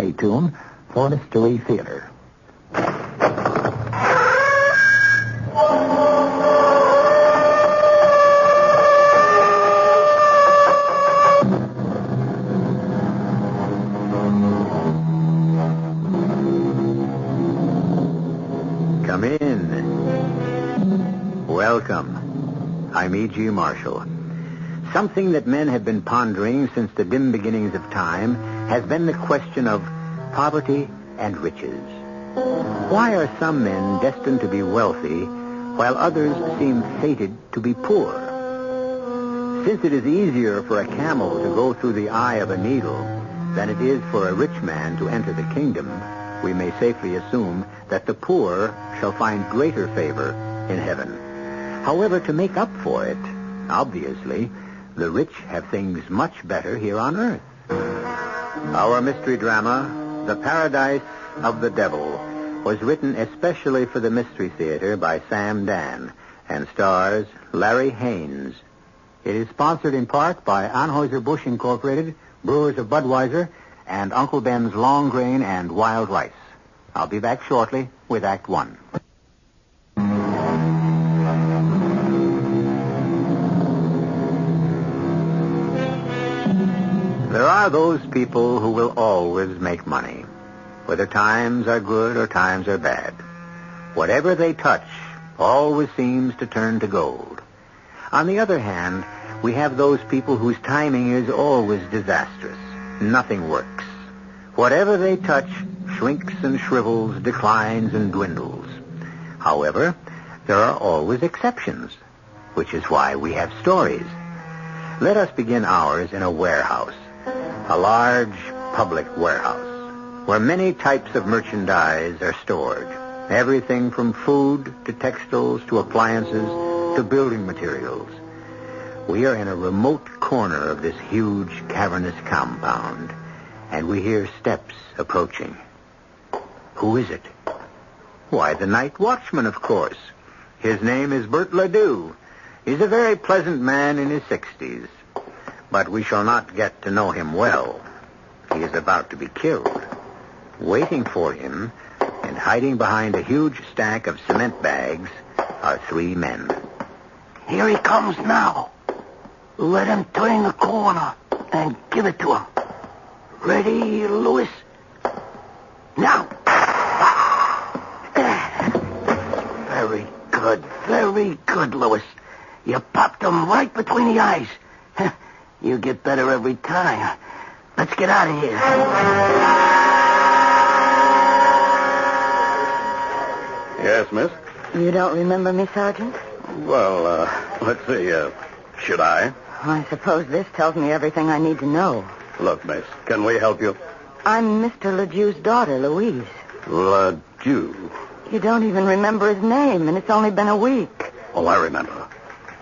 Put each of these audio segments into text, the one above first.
stay tuned for Mystery Theater. Come in. Welcome. I'm E.G. Marshall. Something that men have been pondering since the dim beginnings of time has been the question of poverty and riches. Why are some men destined to be wealthy while others seem fated to be poor? Since it is easier for a camel to go through the eye of a needle than it is for a rich man to enter the kingdom, we may safely assume that the poor shall find greater favor in heaven. However, to make up for it, obviously, the rich have things much better here on earth. Our mystery drama, The Paradise of the Devil, was written especially for the Mystery Theater by Sam Dan and stars Larry Haynes. It is sponsored in part by Anheuser-Busch Incorporated, Brewers of Budweiser, and Uncle Ben's Long Grain and Wild Rice. I'll be back shortly with Act One. There are those people who will always make money, whether times are good or times are bad. Whatever they touch always seems to turn to gold. On the other hand, we have those people whose timing is always disastrous. Nothing works. Whatever they touch shrinks and shrivels, declines and dwindles. However, there are always exceptions, which is why we have stories. Let us begin ours in a warehouse. A large public warehouse where many types of merchandise are stored. Everything from food to textiles to appliances to building materials. We are in a remote corner of this huge cavernous compound, and we hear steps approaching. Who is it? Why, the night watchman, of course. His name is Bert Ledoux. He's a very pleasant man in his 60s. But we shall not get to know him well. He is about to be killed. Waiting for him, and hiding behind a huge stack of cement bags, are three men. Here he comes now. Let him turn the corner and give it to him. Ready, Louis? Now. Very good, Louis. You popped him right between the eyes. You get better every time. Let's get out of here. Yes, miss? You don't remember me, Sergeant? Well, let's see. Should I? I suppose this tells me everything I need to know. Look, miss, can we help you? I'm Mr. Ledoux's daughter, Louise. Ledoux. You don't even remember his name, and it's only been a week. Oh, I remember.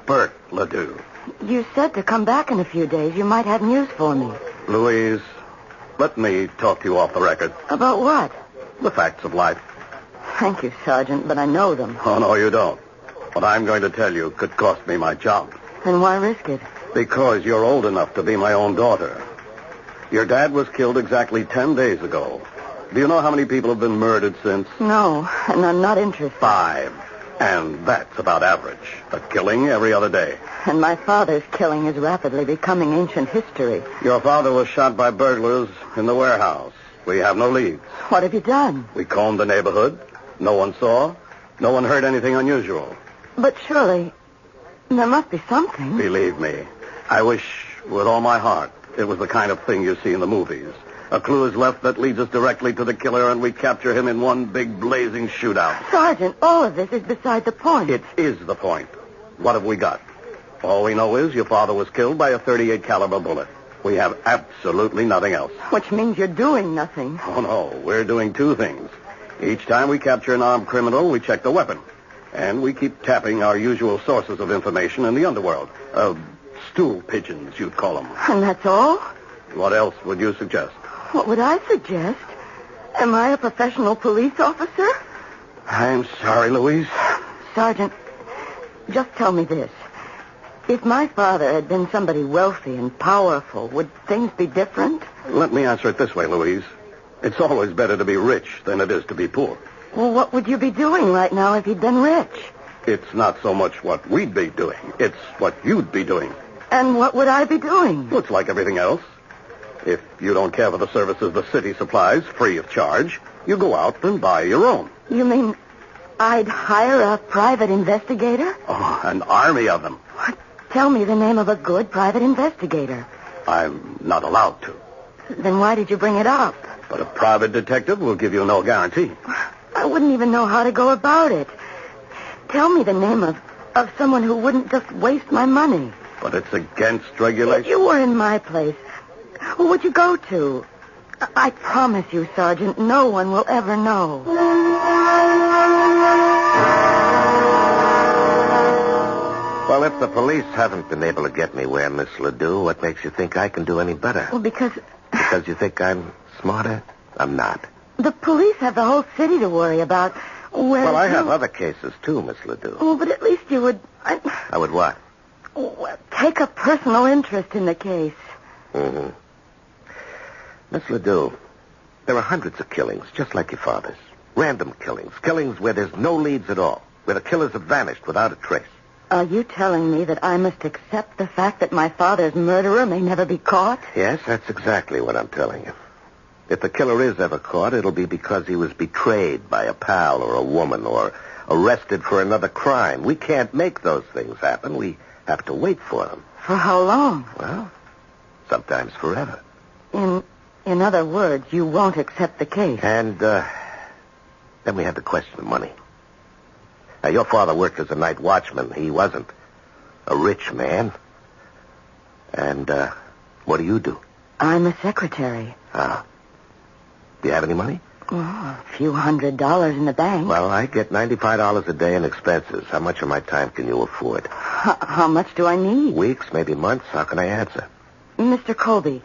Bert Ledoux. You said to come back in a few days. You might have news for me. Louise, let me talk to you off the record. About what? The facts of life. Thank you, Sergeant, but I know them. Oh, no, you don't. What I'm going to tell you could cost me my job. Then why risk it? Because you're old enough to be my own daughter. Your dad was killed exactly 10 days ago. Do you know how many people have been murdered since? No, and I'm not interested. 5. And that's about average. A killing every other day. And my father's killing is rapidly becoming ancient history. Your father was shot by burglars in the warehouse. We have no leads. What have you done? We combed the neighborhood. No one saw. No one heard anything unusual. But surely, there must be something. Believe me, I wish with all my heart it was the kind of thing you see in the movies. A clue is left that leads us directly to the killer, and we capture him in one big blazing shootout. Sergeant, all of this is beside the point. It is the point. What have we got? All we know is your father was killed by a .38 caliber bullet. We have absolutely nothing else. Which means you're doing nothing. Oh, no. We're doing two things. Each time we capture an armed criminal, we check the weapon. And we keep tapping our usual sources of information in the underworld. Stool pigeons, you'd call them. And that's all? What else would you suggest? What would I suggest? Am I a professional police officer? I'm sorry, Louise. Sergeant, just tell me this. If my father had been somebody wealthy and powerful, would things be different? Let me answer it this way, Louise. It's always better to be rich than it is to be poor. Well, what would you be doing right now if you'd been rich? It's not so much what we'd be doing. It's what you'd be doing. And what would I be doing? Well, it's like everything else. If you don't care for the services the city supplies free of charge, you go out and buy your own. You mean I'd hire a private investigator? Oh, an army of them. What? Tell me the name of a good private investigator. I'm not allowed to. Then why did you bring it up? But a private detective will give you no guarantee. I wouldn't even know how to go about it. Tell me the name of someone who wouldn't just waste my money. But it's against regulation. If you were in my place, who would you go to? I promise you, Sergeant, no one will ever know. Well, if the police haven't been able to get me where, Miss Ledoux, what makes you think I can do any better? Well, because you think I'm smarter? I'm not. the police have the whole city to worry about. Well, I have other cases, too, Miss Ledoux. Oh, but at least you would... I would what? Take a personal interest in the case. Mm-hmm. Miss Ledoux, there are hundreds of killings, just like your father's. Random killings. Killings where there's no leads at all. Where the killers have vanished without a trace. Are you telling me that I must accept the fact that my father's murderer may never be caught? Yes, that's exactly what I'm telling you. If the killer is ever caught, it'll be because he was betrayed by a pal or a woman or arrested for another crime. We can't make those things happen. We have to wait for them. For how long? Well, sometimes forever. In other words, you won't accept the case. And then we have the question of money. Now, your father worked as a night watchman. He wasn't a rich man. And what do you do? I'm a secretary. Ah. Do you have any money? Oh, a few $100 in the bank. Well, I get $95 a day in expenses. How much of my time can you afford? How much do I need? Weeks, maybe months. How can I answer? Mr. Colby,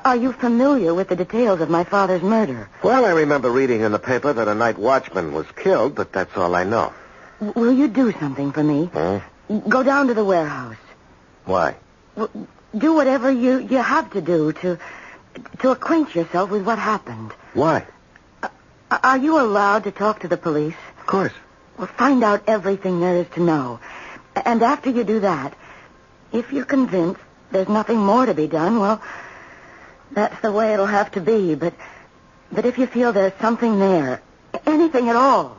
are you familiar with the details of my father's murder? Well, I remember reading in the paper that a night watchman was killed, but that's all I know. Will you do something for me? Go down to the warehouse. Why? Do whatever you have to do to acquaint yourself with what happened. Why? Are you allowed to talk to the police? Of course. Well, find out everything there is to know. And after you do that, if you're convinced there's nothing more to be done, well, that's the way it'll have to be. But if you feel there's something there, anything at all,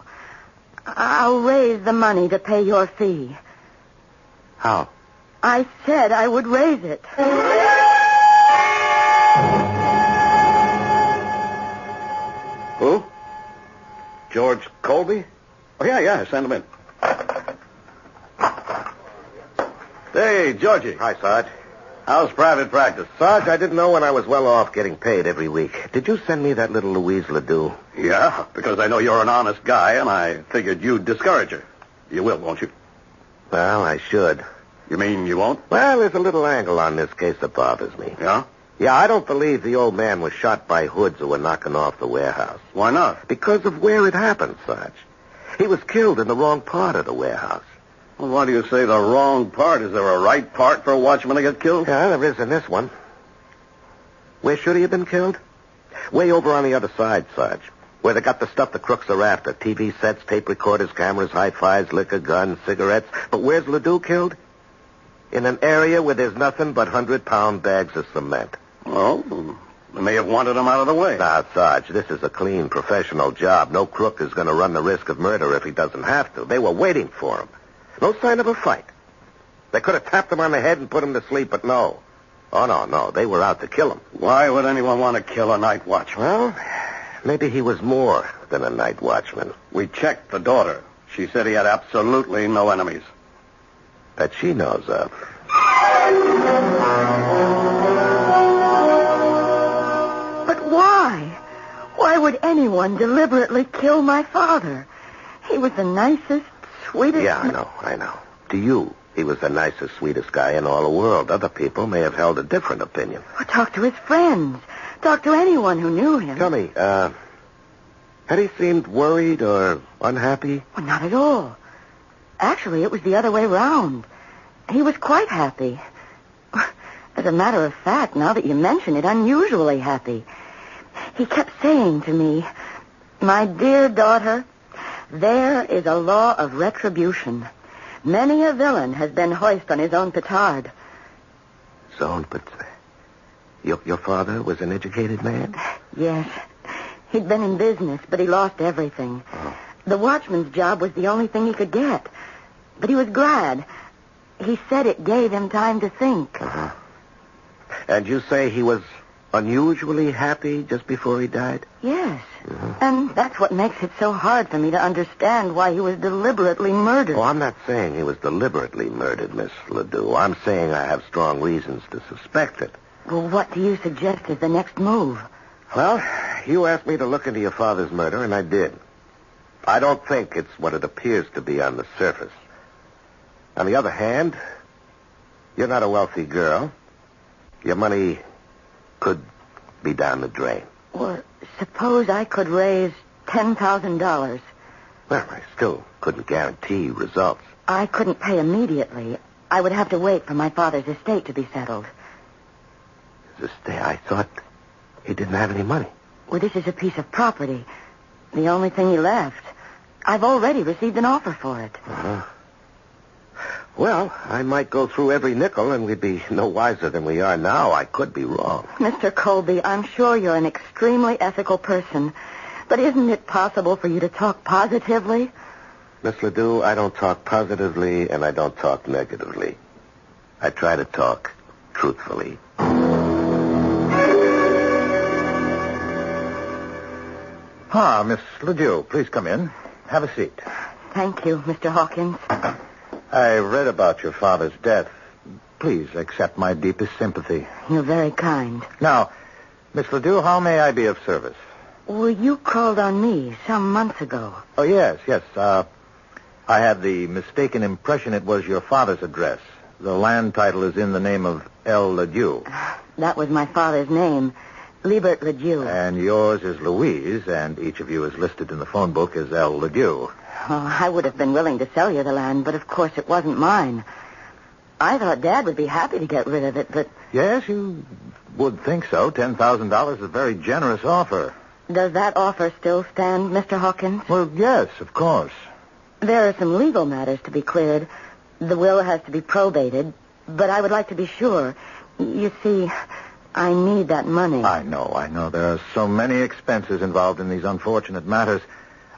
I'll raise the money to pay your fee. How? I said I would raise it. Who? George Colby? Oh, yeah, send him in. Hey, Georgie. Hi, Sarge. How's private practice? Sarge, I didn't know when I was well off getting paid every week. Did you send me that little Louise Ledoux? Yeah, because I know you're an honest guy, and I figured you'd discourage her. You will, won't you? Well, I should. You mean you won't? Well, there's a little angle on this case that bothers me. Yeah? Yeah, I don't believe the old man was shot by hoods who were knocking off the warehouse. Why not? Because of where it happened, Sarge. He was killed in the wrong part of the warehouse. Well, why do you say the wrong part? Is there a right part for a watchman to get killed? Yeah, there is in this one. Where should he have been killed? Way over on the other side, Sarge. Where they got the stuff the crooks are after. TV sets, tape recorders, cameras, hi-fis, liquor, guns, cigarettes. But where's Ledoux killed? In an area where there's nothing but 100-pound bags of cement. Well, they may have wanted him out of the way. Now, Sarge, this is a clean, professional job. No crook is going to run the risk of murder if he doesn't have to. They were waiting for him. No sign of a fight. They could have tapped him on the head and put him to sleep, but no. Oh, no. They were out to kill him. Why would anyone want to kill a night watchman? Well, maybe he was more than a night watchman. We checked the daughter. She said he had absolutely no enemies. That she knows of. But why? Why would anyone deliberately kill my father? He was the nicest, sweetest... Yeah, I know. To you, he was the nicest, sweetest guy in all the world. Other people may have held a different opinion. Well, talk to his friends. Talk to anyone who knew him. Tell me, had he seemed worried or unhappy? Well, not at all. Actually, it was the other way round. He was quite happy. As a matter of fact, now that you mention it, unusually happy. He kept saying to me, "My dear daughter, there is a law of retribution. Many a villain has been hoist on his own petard." So, but your father was an educated man? Yes. He'd been in business, but he lost everything. Oh. The watchman's job was the only thing he could get. But he was glad. He said it gave him time to think. Uh-huh. And you say he was unusually happy just before he died? Yes. Mm-hmm. And that's what makes it so hard for me to understand why he was deliberately murdered. Oh, I'm not saying he was deliberately murdered, Miss Ledoux. I'm saying I have strong reasons to suspect it. Well, what do you suggest is the next move? Well, you asked me to look into your father's murder, and I did. I don't think it's what it appears to be on the surface. On the other hand, you're not a wealthy girl. Your money could be down the drain. Well, suppose I could raise $10,000. Well, I still couldn't guarantee results. I couldn't pay immediately. I would have to wait for my father's estate to be settled. I thought he didn't have any money. Well, this is a piece of property. The only thing he left. I've already received an offer for it. Uh-huh. Well, I might go through every nickel and we'd be no wiser than we are now. I could be wrong. Mr. Colby, I'm sure you're an extremely ethical person, but isn't it possible for you to talk positively? Miss Ledoux, I don't talk positively and I don't talk negatively. I try to talk truthfully. Miss Ledoux, please come in. Have a seat. Thank you, Mr. Hawkins. I read about your father's death. Please accept my deepest sympathy. You're very kind. Now, Miss Ledoux, how may I be of service? Well, you called on me some months ago. Oh, yes. I had the mistaken impression it was your father's address. The land title is in the name of L. Ledoux. That was my father's name, Liebert Ledoux. And yours is Louise, and each of you is listed in the phone book as L. Ledoux. Oh, I would have been willing to sell you the land, but of course it wasn't mine. I thought Dad would be happy to get rid of it, but... Yes, you would think so. $10,000 is a very generous offer. Does that offer still stand, Mr. Hawkins? Well, yes, of course. There are some legal matters to be cleared. The will has to be probated, but I would like to be sure. You see, I need that money. I know. There are so many expenses involved in these unfortunate matters.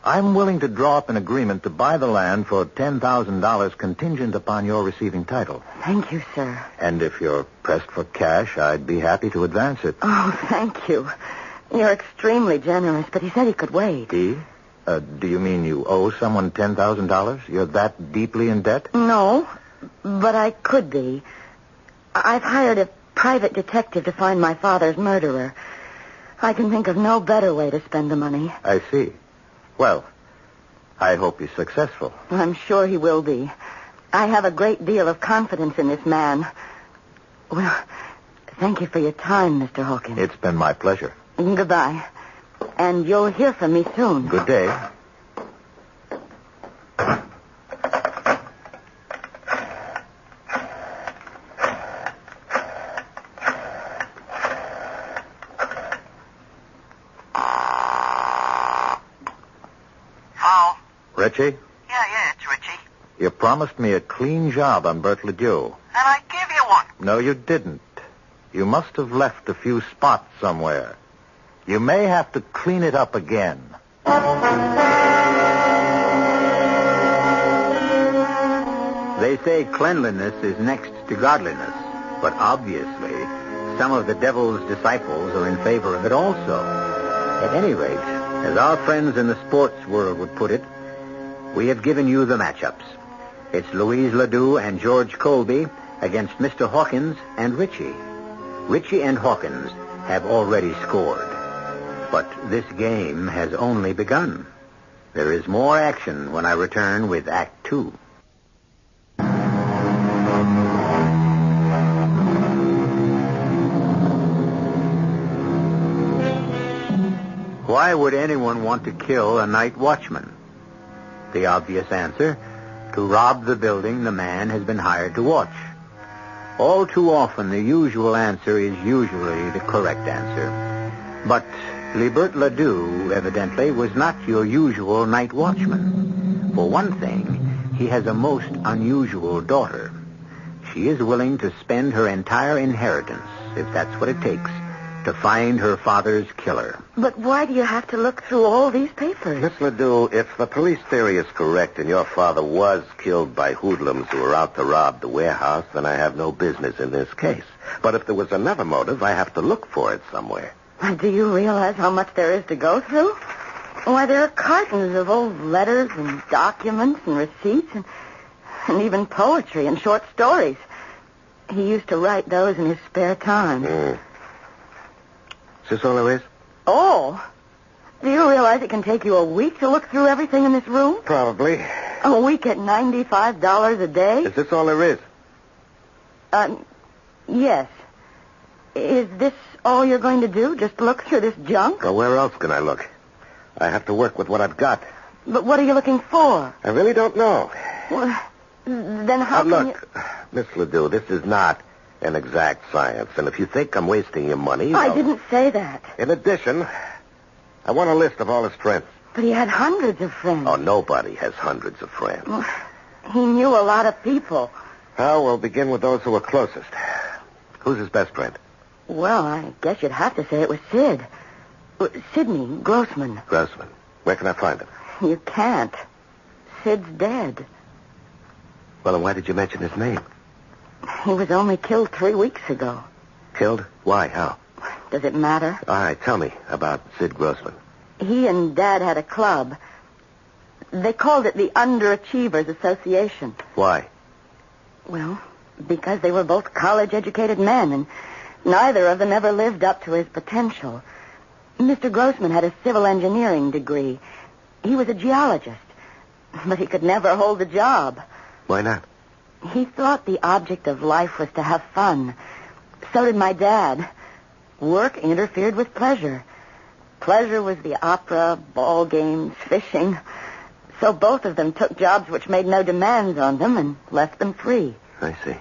I'm willing to draw up an agreement to buy the land for $10,000 contingent upon your receiving title. Thank you, sir. And if you're pressed for cash, I'd be happy to advance it. Oh, thank you. You're extremely generous, but he said he could wait. He? Do you mean you owe someone $10,000? You're that deeply in debt? No, but I could be. I've hired a private detective to find my father's murderer. I can think of no better way to spend the money. I see. Well, I hope he's successful. I'm sure he will be. I have a great deal of confidence in this man. Well, thank you for your time, Mr. Hawkins. It's been my pleasure. Goodbye. And you'll hear from me soon. Good day. Hello? Richie, Yeah, it's Richie. you promised me a clean job on Bert Ledoux. And I give you one. No, you didn't. You must have left a few spots somewhere. You may have to clean it up again. They say cleanliness is next to godliness, but obviously some of the devil's disciples are in favor of it also. At any rate, as our friends in the sports world would put it, we have given you the matchups. It's Louise Ledoux and George Colby against Mr. Hawkins and Richie. Richie and Hawkins have already scored. But this game has only begun. There is more action when I return with Act 2. Why would anyone want to kill a night watchman? The obvious answer, to rob the building the man has been hired to watch. All too often, the usual answer is usually the correct answer. But Libert Ledoux, evidently, was not your usual night watchman. For one thing, he has a most unusual daughter. She is willing to spend her entire inheritance, if that's what it takes, to find her father's killer. But why do you have to look through all these papers? Miss Ledoux, if the police theory is correct and your father was killed by hoodlums who were out to rob the warehouse, then I have no business in this case. But if there was another motive, I have to look for it somewhere. Do you realize how much there is to go through? Why, there are cartons of old letters and documents and receipts and even poetry and short stories. He used to write those in his spare time. Is this all there is? Oh, do you realize it can take you a week to look through everything in this room? Probably. A week at $95 a day? Is this all there is? Yes. Is this all you're going to do? Just look through this junk? Well, where else can I look? I have to work with what I've got. But what are you looking for? I really don't know. Well, then how can look, Miss Ledoux, this is not an exact science. And if you think I'm wasting your money... I didn't say that. In addition, I want a list of all his friends. But he had hundreds of friends. Oh, nobody has hundreds of friends. Well, he knew a lot of people. Well, we'll begin with those who are closest. Who's his best friend? Well, I guess you'd have to say it was Sid. Sidney Grossman. Grossman. Where can I find him? You can't. Sid's dead. Well, then why did you mention his name? He was only killed 3 weeks ago. Killed? Why? How? Does it matter? All right, tell me about Sid Grossman. He and Dad had a club. They called it the Underachievers Association. Why? Well, because they were both college-educated men, and neither of them ever lived up to his potential. Mr. Grossman had a civil engineering degree. He was a geologist, but he could never hold a job. Why not? He thought the object of life was to have fun. So did my dad. Work interfered with pleasure. Pleasure was the opera, ball games, fishing. So both of them took jobs which made no demands on them and left them free. I see.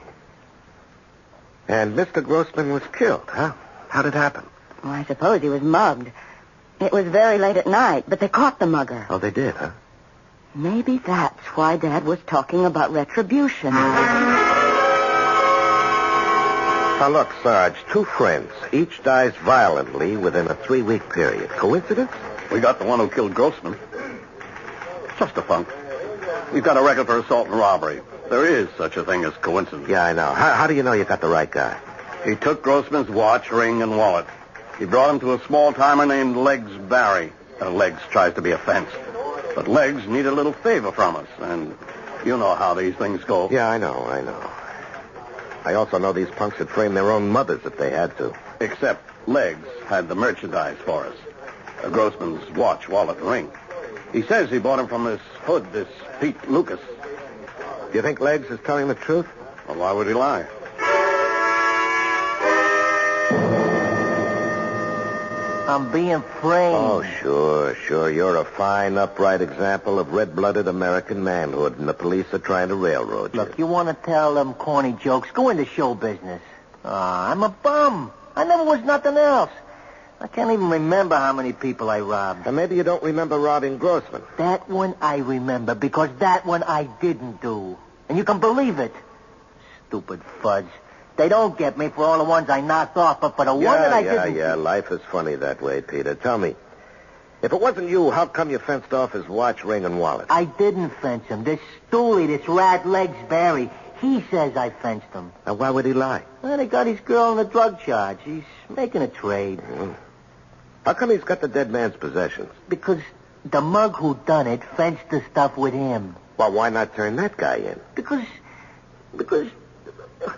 And Mr. Grossman was killed, huh? How did it happen? Well, I suppose he was mugged. It was very late at night, but they caught the mugger. Oh, they did, huh? Maybe that's why Dad was talking about retribution. Now, look, Sarge, 2 friends. Each dies violently within a 3-week period. Coincidence? We got the one who killed Grossman. Just a funk. We've got a record for assault and robbery. There is such a thing as coincidence. Yeah, I know. How do you know you got the right guy? He took Grossman's watch, ring, and wallet. He brought him to a small-timer named Legs Barry. Legs tries to be a fence. But Legs need a little favor from us, and you know how these things go. Yeah, I know. I also know these punks would frame their own mothers if they had to. Except Legs had the merchandise for us. Grossman's watch, wallet, and ring. He says he bought him from this hood, this Pete Lucas. Do you think Legs is telling the truth? Well, why would he lie? I'm being framed. Oh, sure. You're a fine, upright example of red-blooded American manhood, and the police are trying to railroad you. Look, you want to tell them corny jokes? Go into show business. I'm a bum. I never was nothing else. I can't even remember how many people I robbed. And maybe you don't remember robbing Grossman. That one I remember, because that one I didn't do. And you can believe it. Stupid fudge. They don't get me for all the ones I knocked off, but for the one that I didn't... Yeah, life is funny that way, Peter. Tell me, if it wasn't you, how come you fenced off his watch, ring, and wallet? I didn't fence him. This stoolie, this rat Legs Barry, he says I fenced him. Now, why would he lie? Well, they got his girl on a drug charge. He's making a trade. How come he's got the dead man's possessions? Because the mug who done it fenced the stuff with him. Well, why not turn that guy in? Because...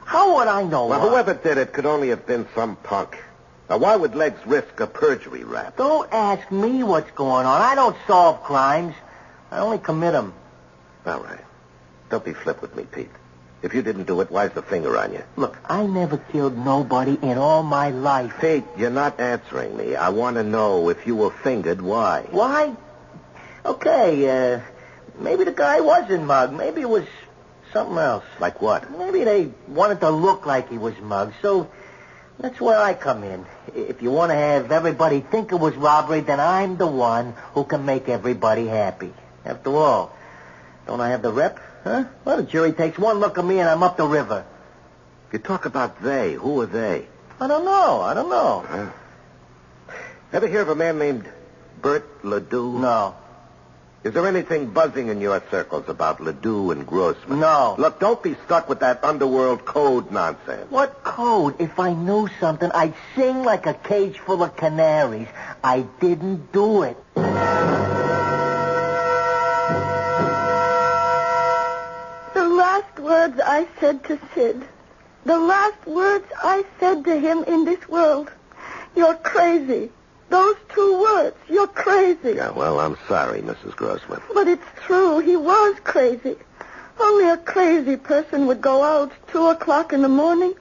How would I know? Well, whoever did it could only have been some punk. Now, why would Legs risk a perjury rap? Don't ask me what's going on. I don't solve crimes. I only commit them. All right. Don't be flip with me, Pete. If you didn't do it, why's the finger on you? Look, I never killed nobody in all my life. Pete, you're not answering me. I want to know if you were fingered, why? Why? Okay, maybe the guy wasn't mugged. Maybe it was something else. Like what? Maybe they wanted to look like he was mugged, so That's where I come in. If you want to have everybody think it was robbery, then I'm the one who can make everybody happy. After all, don't I have the rep? Huh? Well, the jury takes one look at me and I'm up the river. You talk about they. Who are they? I don't know. Huh? Ever hear of a man named Bert Ledoux? No. Is there anything buzzing in your circles about Ledoux and Grossman? No. Look, don't be stuck with that underworld code nonsense. What code? If I knew something, I'd sing like a cage full of canaries. I didn't do it. The last words I said to Sid, the last words I said to him in this world, you're crazy. Those 2 words, you're crazy. Yeah, well, I'm sorry, Mrs. Grossman. But it's true, he was crazy. Only a crazy person would go out 2:00 in the morning,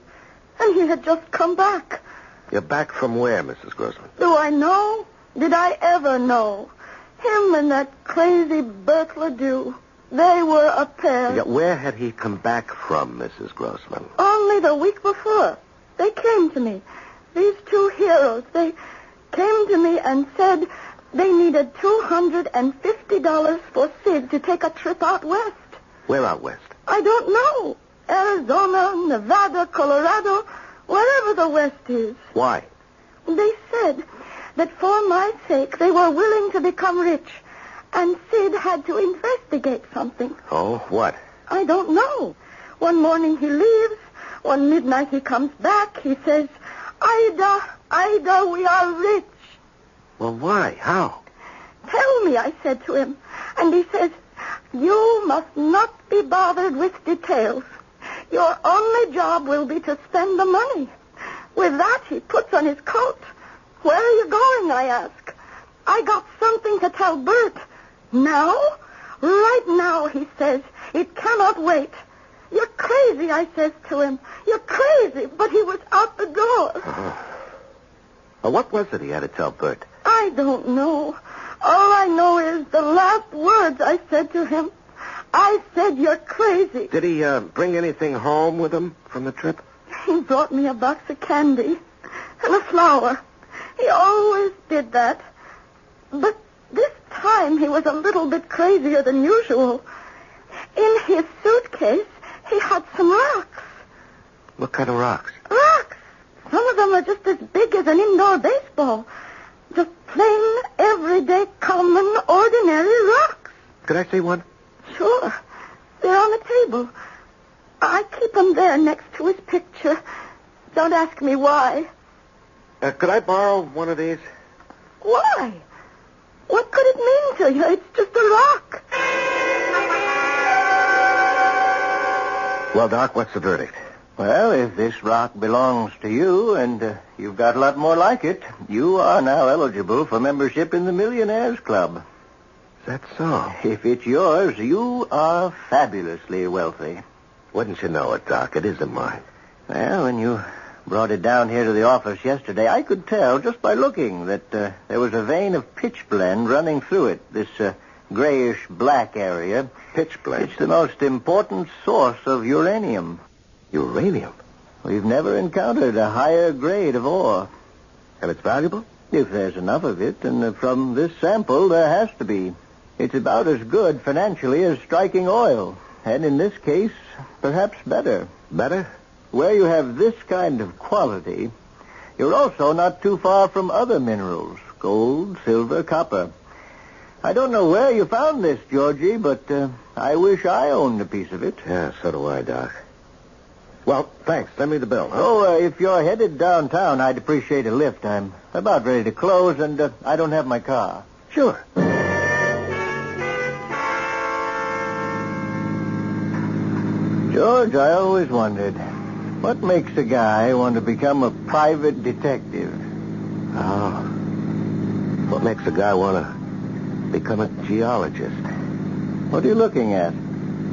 and he had just come back. You're back from where, Mrs. Grossman? Do I know? Did I ever know? Him and that crazy Bert Ledoux, they were a pair. Yeah, where had he come back from, Mrs. Grossman? Only the week before. They came to me. These 2 heroes, they came to me and said they needed $250 for Sid to take a trip out west. Where out west? I don't know. Arizona, Nevada, Colorado, wherever the west is. Why? They said that for my sake they were willing to become rich, and Sid had to investigate something. Oh, what? I don't know. One morning he leaves. One midnight he comes back. He says, Ida, we are rich. Well, why? How? Tell me, I said to him. And he says, you must not be bothered with details. Your only job will be to spend the money. With that, he puts on his coat. Where are you going, I ask. I got something to tell Bert. Now? Right now, he says. It cannot wait. You're crazy, I says to him. You're crazy, but he was out the door. Well, what was it he had to tell Bert? I don't know. All I know is the last words I said to him. I said, you're crazy. Did he bring anything home with him from the trip? He brought me a box of candy and a flower. He always did that. But this time he was a little bit crazier than usual. In his suitcase, he had some rocks. What kind of rocks? Rocks. Some of them are just as big as an indoor baseball. Just plain, everyday, common, ordinary rocks. Could I see one? Sure. They're on the table. I keep them there next to his picture. Don't ask me why. Could I borrow one of these? Why? What could it mean to you? It's just a rock. Well, Doc, what's the verdict? Well, if this rock belongs to you and you've got a lot more like it, you are now eligible for membership in the Millionaires Club. Is that so? If it's yours, you are fabulously wealthy. Wouldn't you know it, Doc? It isn't mine. Well, when you brought it down here to the office yesterday, I could tell just by looking that there was a vein of pitch blende running through it, this grayish-black area. Pitch blende? It's the most important source of uranium. Uranium? We've never encountered a higher grade of ore. And it's valuable? If there's enough of it, and from this sample, there has to be. It's about as good financially as striking oil. And in this case, perhaps better. Better? Where you have this kind of quality, you're also not too far from other minerals. Gold, silver, copper. I don't know where you found this, Georgie, but I wish I owned a piece of it. Yeah, so do I, Doc. Well, thanks. Send me the bill. Huh? Oh, if you're headed downtown, I'd appreciate a lift. I'm about ready to close, and I don't have my car. Sure. George, I always wondered, what makes a guy want to become a private detective? Oh. What makes a guy want to become a geologist? What are you looking at?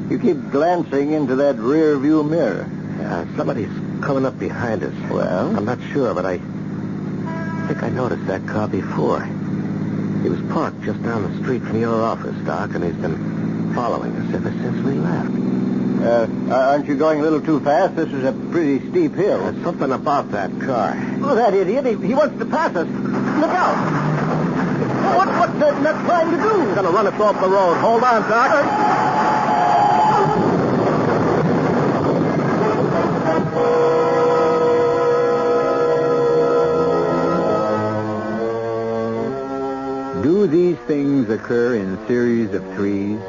You keep glancing into that rear view mirror. Yeah, somebody's coming up behind us. Well? I'm not sure, but I think I noticed that car before. He was parked just down the street from your office, Doc, and he's been following us ever since we left. Aren't you going a little too fast? This is a pretty steep hill. There's something about that car. Oh, that idiot. He wants to pass us. Look out. What's that nut trying to do? He's going to run us off the road. Hold on, Doc. Do these things occur in series of threes?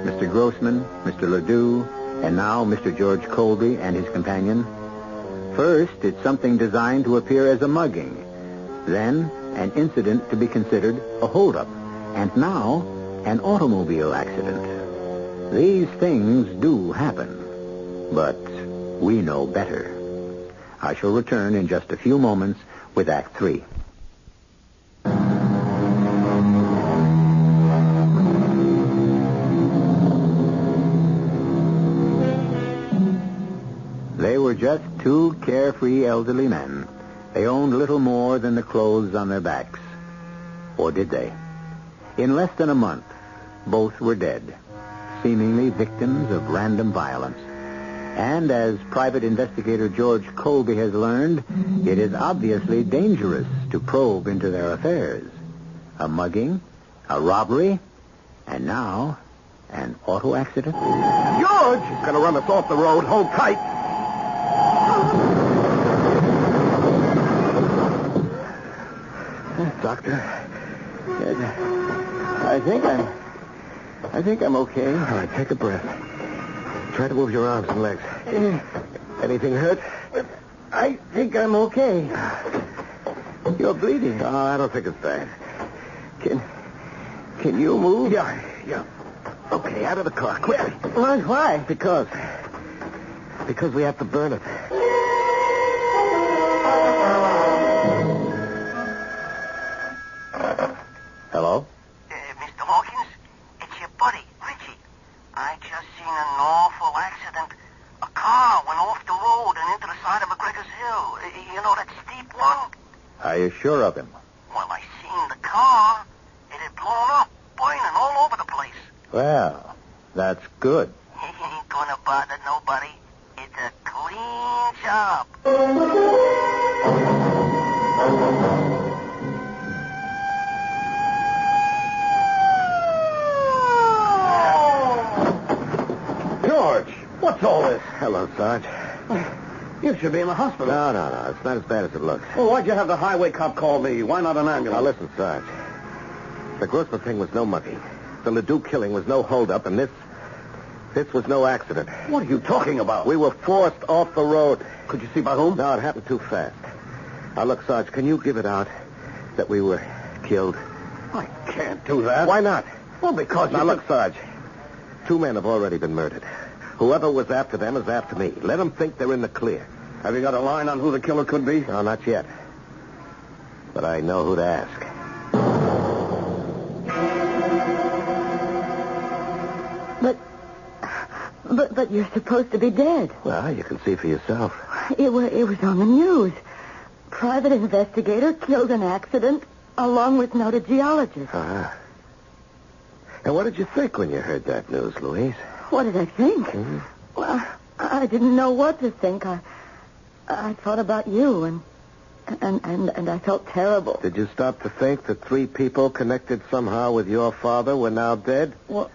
Mr. Grossman, Mr. Ledoux, and now Mr. George Colby and his companion? First, it's something designed to appear as a mugging. Then, an incident to be considered a holdup. And now, an automobile accident. These things do happen. But we know better. I shall return in just a few moments with Act 3. They were just two carefree elderly men. They owned little more than the clothes on their backs. Or did they? In less than a month, both were dead, seemingly victims of random violence. And as Private Investigator George Colby has learned, it is obviously dangerous to probe into their affairs. A mugging, a robbery, and now an auto accident. George! He's going to run us off the road. Hold tight. Doctor, I think I'm okay. All right, take a breath. Try to move your arms and legs. Anything hurt? I think I'm okay. You're bleeding. Oh, I don't think it's bad. Can you move? Yeah. Okay, out of the car, quickly. Why? Because we have to burn it. Hello? Mr. Hawkins, it's your buddy, Richie. I just seen an awful accident. A car went off the road and into the side of McGregor's Hill. You know that steep one? Are you sure of him? Well, I seen the car. It had blown up, burning all over the place. Well, that's good. He ain't gonna bother nobody. It's a clean job. George, what's all this? Hello, Sarge. You should be in the hospital. No. It's not as bad as it looks. Well, why'd you have the highway cop call me? Why not an ambulance? Now, listen, Sarge. The Grossman thing was no mugging. The Ledoux killing was no holdup, and this was no accident. What are you talking about? We were forced off the road. Could you see by whom? No, it happened too fast. Now, look, Sarge, can you give it out that we were killed? I can't do that. Why not? Well, because Now, look, Sarge. 2 men have already been murdered. Whoever was after them is after me. Let them think they're in the clear. Have you got a line on who the killer could be? No, not yet. But I know who to ask. But you're supposed to be dead. Well, you can see for yourself. It was on the news. Private investigator killed in accident along with noted geologist. Uh-huh. And what did you think when you heard that news, Louise? What did I think? Mm-hmm. Well, I didn't know what to think. I thought about you, and I felt terrible. Did you stop to think that 3 people connected somehow with your father were now dead? Well,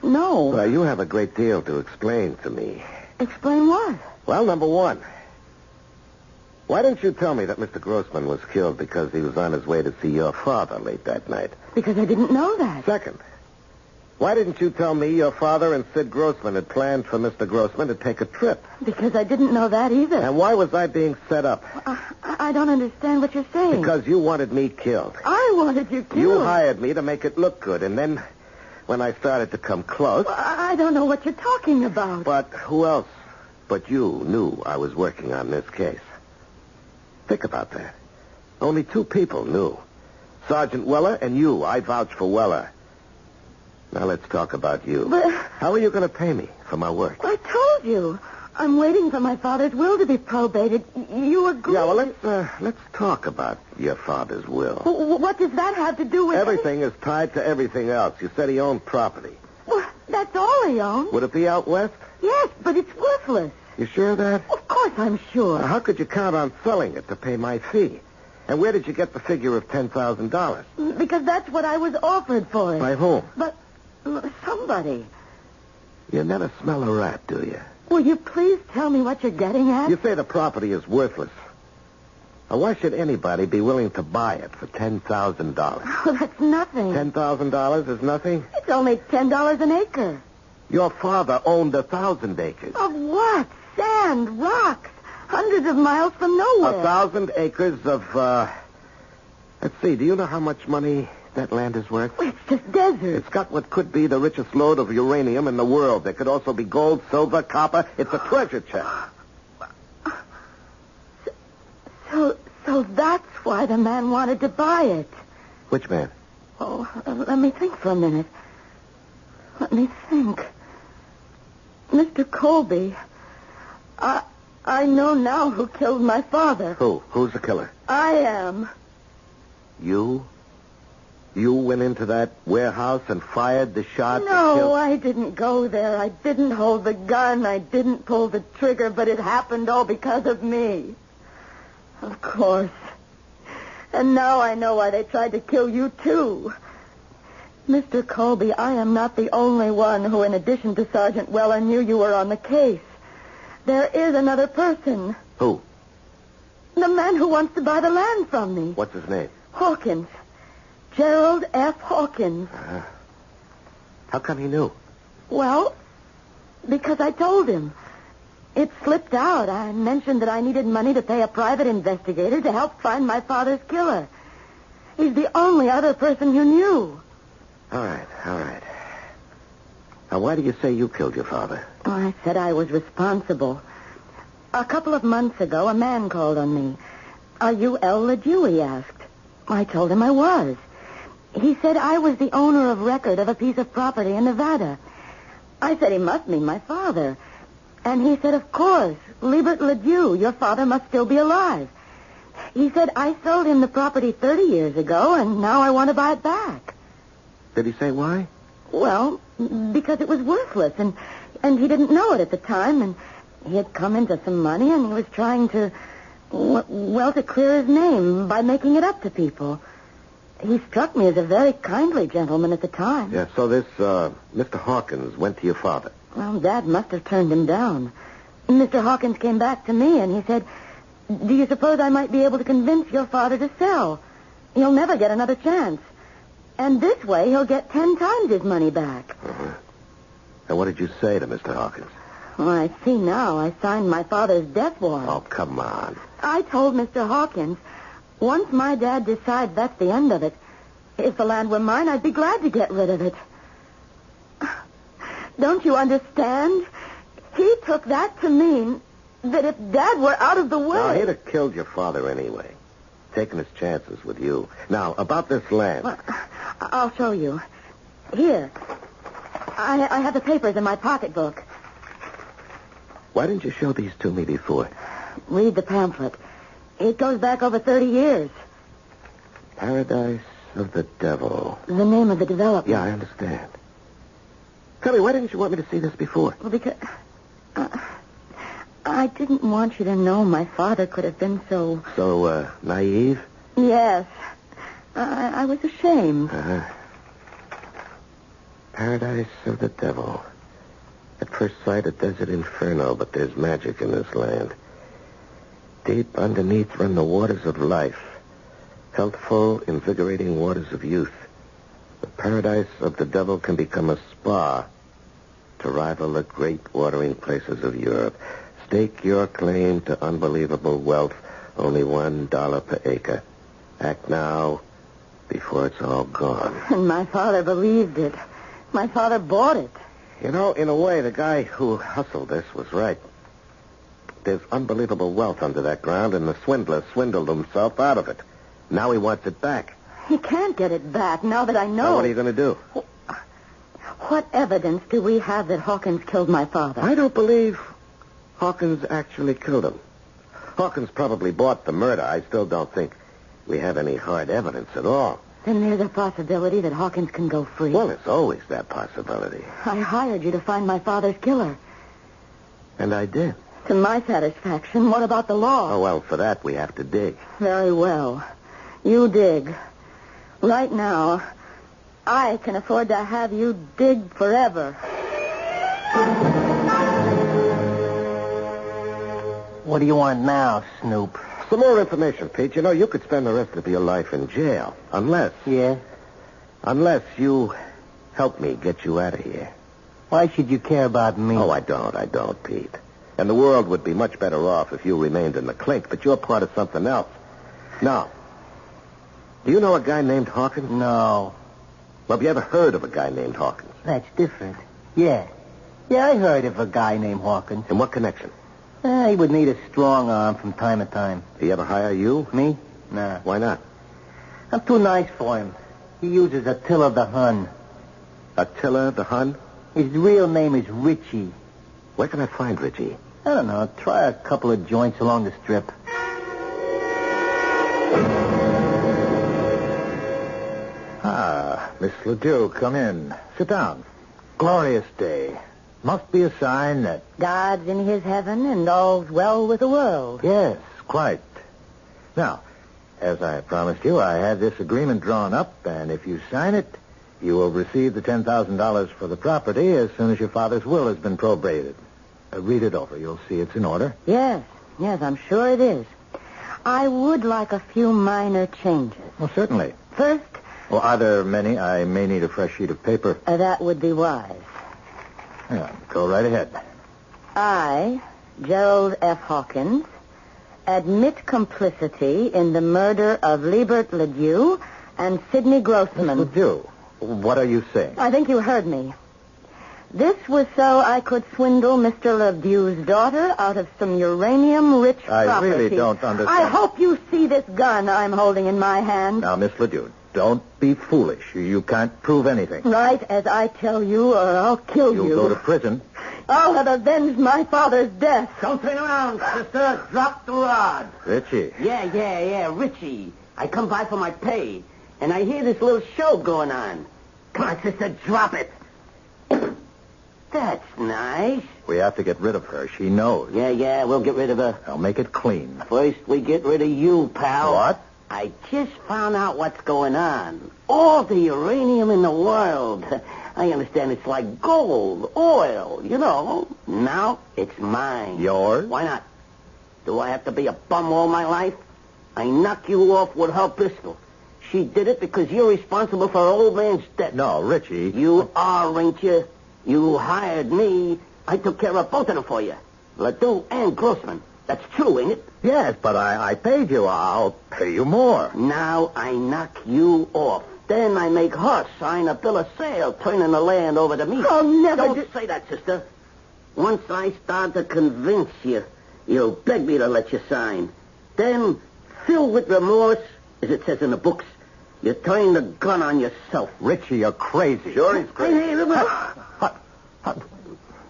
no. Well, you have a great deal to explain to me. Explain what? Well, number 1. Why didn't you tell me that Mr. Grossman was killed because he was on his way to see your father late that night? Because I didn't know that. Second, why didn't you tell me your father and Sid Grossman had planned for Mr. Grossman to take a trip? Because I didn't know that either. And why was I being set up? I don't understand what you're saying. Because you wanted me killed. I wanted you killed. You hired me to make it look good, and then when I started to come close... I don't know what you're talking about. But who else but you knew I was working on this case? Think about that. Only 2 people knew. Sergeant Weller and you. I vouch for Weller. Now let's talk about you. But how are you going to pay me for my work? I told you. I'm waiting for my father's will to be probated. You agree? Yeah, well, let's talk about your father's will. What does that have to do with Everything is tied to everything else. You said he owned property. That's all he owns. Would it be out west? Yes, but it's worthless. You sure of that? Of course I'm sure. How could you count on selling it to pay my fee? And where did you get the figure of $10,000? Because that's what I was offered for it. By whom? But somebody. You never smell a rat, do you? Will you please tell me what you're getting at? You say the property is worthless. Now, why should anybody be willing to buy it for $10,000? Oh, that's nothing. $10,000 is nothing? It's only $10 an acre. Your father owned 1,000 acres. Of what? Sand, rocks, hundreds of miles from nowhere. 1,000 acres of, let's see, do you know how much money that land is worth? It's just desert. It's got what could be the richest load of uranium in the world. There could also be gold, silver, copper. It's a treasure chest. So that's why the man wanted to buy it. Which man? Oh, let me think for a minute. Let me think. Mr. Colby, I know now who killed my father. Who? Who's the killer? I am. You? You went into that warehouse and fired the shot? No, I didn't go there. I didn't hold the gun. I didn't pull the trigger, but it happened all because of me. Of course. And now I know why they tried to kill you, too. Mr. Colby, I am not the only one who, in addition to Sergeant Weller, knew you were on the case. There is another person. Who? The man who wants to buy the land from me. What's his name? Hawkins. Gerald F. Hawkins. How come he knew? Well, because I told him. It slipped out. I mentioned that I needed money to pay a private investigator to help find my father's killer. He's the only other person who knew. All right. Now, why do you say you killed your father? Oh, I said I was responsible. A couple of months ago, a man called on me. Are you El LeJew, he asked. I told him I was. He said I was the owner of record of a piece of property in Nevada. I said he must mean my father. And he said, of course, Liebert LeJew, your father must still be alive. He said, I sold him the property 30 years ago, and now I want to buy it back. Did he say why? Well, because it was worthless, and he didn't know it at the time, and he had come into some money, and he was trying to, to clear his name by making it up to people. He struck me as a very kindly gentleman at the time. Yeah, so this, Mr. Hawkins went to your father. Well, Dad must have turned him down. Mr. Hawkins came back to me, and he said, do you suppose I might be able to convince your father to sell? He'll never get another chance. And this way, he'll get 10 times his money back. Uh-huh. And what did you say to Mr. Hawkins? Well, I see now. I signed my father's death warrant. Oh, come on. I told Mr. Hawkins, once my dad decides that's the end of it, if the land were mine, I'd be glad to get rid of it. Don't you understand? He took that to mean that if Dad were out of the way... Now, he'd have killed your father anyway. Taking his chances with you. Now, about this land... Well, I'll show you. Here. I have the papers in my pocketbook. Why didn't you show these to me before? Read the pamphlet. It goes back over 30 years. Paradise of the Devil. The name of the development. Yeah, I understand. Tell me, why didn't you want me to see this before? Well, because... I didn't want you to know my father could have been so... So, naive? Yes. I was ashamed. Uh-huh. Paradise of the Devil. At first sight, a desert inferno, but there's magic in this land. Deep underneath run the waters of life. Healthful, invigorating waters of youth. The paradise of the devil can become a spa to rival the great watering places of Europe. Stake your claim to unbelievable wealth, only $1 per acre. Act now before it's all gone. And my father believed it. My father bought it. You know, in a way, the guy who hustled this was right. There's unbelievable wealth under that ground, and the swindler swindled himself out of it. Now he wants it back. He can't get it back now that I know. Now what are you going to do? What evidence do we have that Hawkins killed my father? I don't believe Hawkins actually killed him. Hawkins probably bought the murder. I still don't think we have any hard evidence at all. Then there's a possibility that Hawkins can go free. Well, there's always that possibility. I hired you to find my father's killer. And I did. To my satisfaction. What about the law? Oh, well, for that we have to dig. Very well. You dig. Right now, I can afford to have you dig forever. What do you want now, Snoop? Some more information, Pete. You know, you could spend the rest of your life in jail. Unless you help me get you out of here. Why should you care about me? Oh, I don't, Pete. And the world would be much better off if you remained in the clink, but you're part of something else. Now, do you know a guy named Hawkins? No. Well, have you ever heard of a guy named Hawkins? That's different. Yeah. Yeah, I heard of a guy named Hawkins. In what connection? He would need a strong arm from time to time. Did he ever hire you? Me? Nah. Why not? I'm too nice for him. He uses Attila the Hun. Attila the Hun? His real name is Richie. Where can I find Richie? I don't know. Try a couple of joints along the strip. Ah, Miss Ledoux, come in. Sit down. Glorious day. Must be a sign that... God's in his heaven and all's well with the world. Yes, quite. Now, as I promised you, I had this agreement drawn up, and if you sign it, you will receive the $10,000 for the property as soon as your father's will has been probated. Read it over. You'll see it's in order. Yes, I'm sure it is. I would like a few minor changes. Well, certainly. First... Well, are there many? I may need a fresh sheet of paper. That would be wise. Yeah, go right ahead. I, Gerald F. Hawkins, admit complicity in the murder of Liebert Ledoux and Sidney Grossman. Miss Ledoux, what are you saying? I think you heard me. This was so I could swindle Mr. Ledoux's daughter out of some uranium-rich property. I really don't understand. I hope you see this gun I'm holding in my hand. Now, Miss Ledoux, don't be foolish. You can't prove anything. Right as I tell you, or I'll kill you. You'll go to prison. I'll have avenged my father's death. Don't turn around, sister. Drop the rod. Richie. Yeah, Richie. I come by for my pay, and I hear this little show going on. Come on, sister, drop it. That's nice. We have to get rid of her. She knows. Yeah, we'll get rid of her. I'll make it clean. First, we get rid of you, pal. What? I just found out what's going on. All the uranium in the world. I understand it's like gold, oil, you know. Now it's mine. Yours? Why not? Do I have to be a bum all my life? I knock you off with her pistol. She did it because you're responsible for her old man's death. No, Richie. You are, ain't you? You hired me. I took care of both of them for you. Ledoux and Grossman. That's true, ain't it? Yes, but I paid you. I'll pay you more. Now I knock you off. Then I make her sign a bill of sale, turning the land over to me. I'll never Don't say that, sister. Once I start to convince you, you'll beg me to let you sign. Then, filled with remorse, as it says in the books, you turn the gun on yourself. Richie, you're crazy. Sure he's crazy. Hey, remember...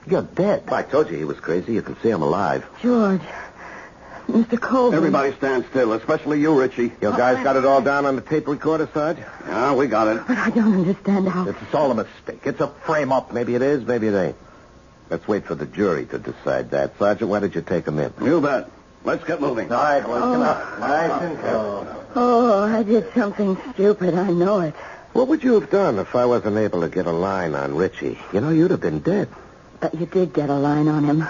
You're dead. I told you he was crazy. You can see him alive. George, Mr. Colvin. Everybody stand still, especially you, Richie. Your guys got it all down on the tape recorder, Sarge? Yeah, we got it. But I don't understand how... It's all a mistake. It's a frame-up. Maybe it is, maybe it ain't. Let's wait for the jury to decide that. Sergeant, why did you take him in? You bet. Let's get moving. All right, boys, come on. Nice and cool. Oh, I did something stupid. I know it. What would you have done if I wasn't able to get a line on Richie? You know, you'd have been dead. But you did get a line on him.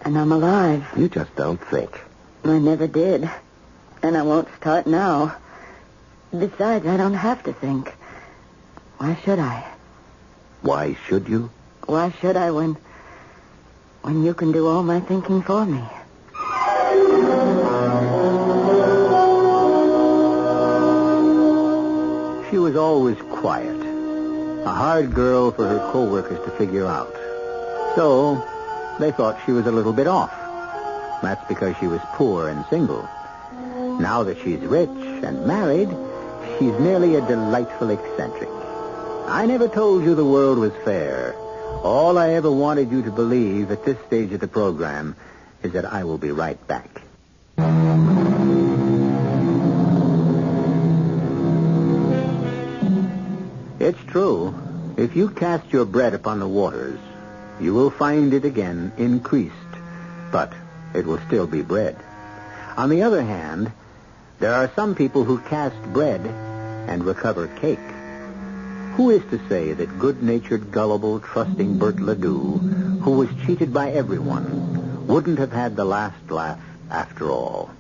And I'm alive. You just don't think. I never did. And I won't start now. Besides, I don't have to think. Why should I? Why should you? Why should I when you can do all my thinking for me? She was always quiet. A hard girl for her co-workers to figure out. So they thought she was a little bit off. That's because she was poor and single. Now that she's rich and married, she's merely a delightful eccentric. I never told you the world was fair. All I ever wanted you to believe at this stage of the program is that I will be right back. It's true. If you cast your bread upon the waters, you will find it again increased, but it will still be bread. On the other hand, there are some people who cast bread and recover cake. Who is to say that good-natured, gullible, trusting Bert Ledoux, who was cheated by everyone, wouldn't have had the last laugh after all?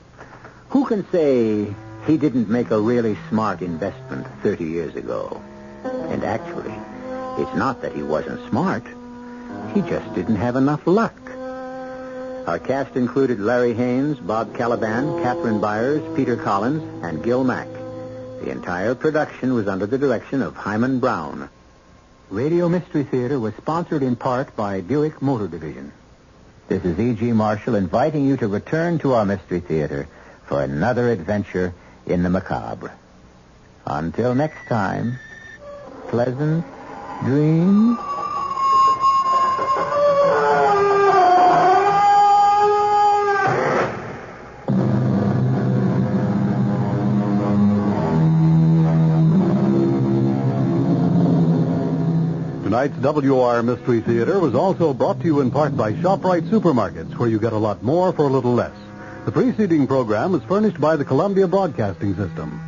Who can say he didn't make a really smart investment 30 years ago? And actually, it's not that he wasn't smart. He just didn't have enough luck. Our cast included Larry Haynes, Bob Caliban, Catherine Byers, Peter Collins, and Gil Mack. The entire production was under the direction of Hyman Brown. Radio Mystery Theater was sponsored in part by Buick Motor Division. This is E.G. Marshall inviting you to return to our Mystery Theater for another adventure in the macabre. Until next time, pleasant dreams. Tonight's WR Mystery Theater was also brought to you in part by ShopRite Supermarkets, where you get a lot more for a little less. The preceding program is furnished by the Columbia Broadcasting System.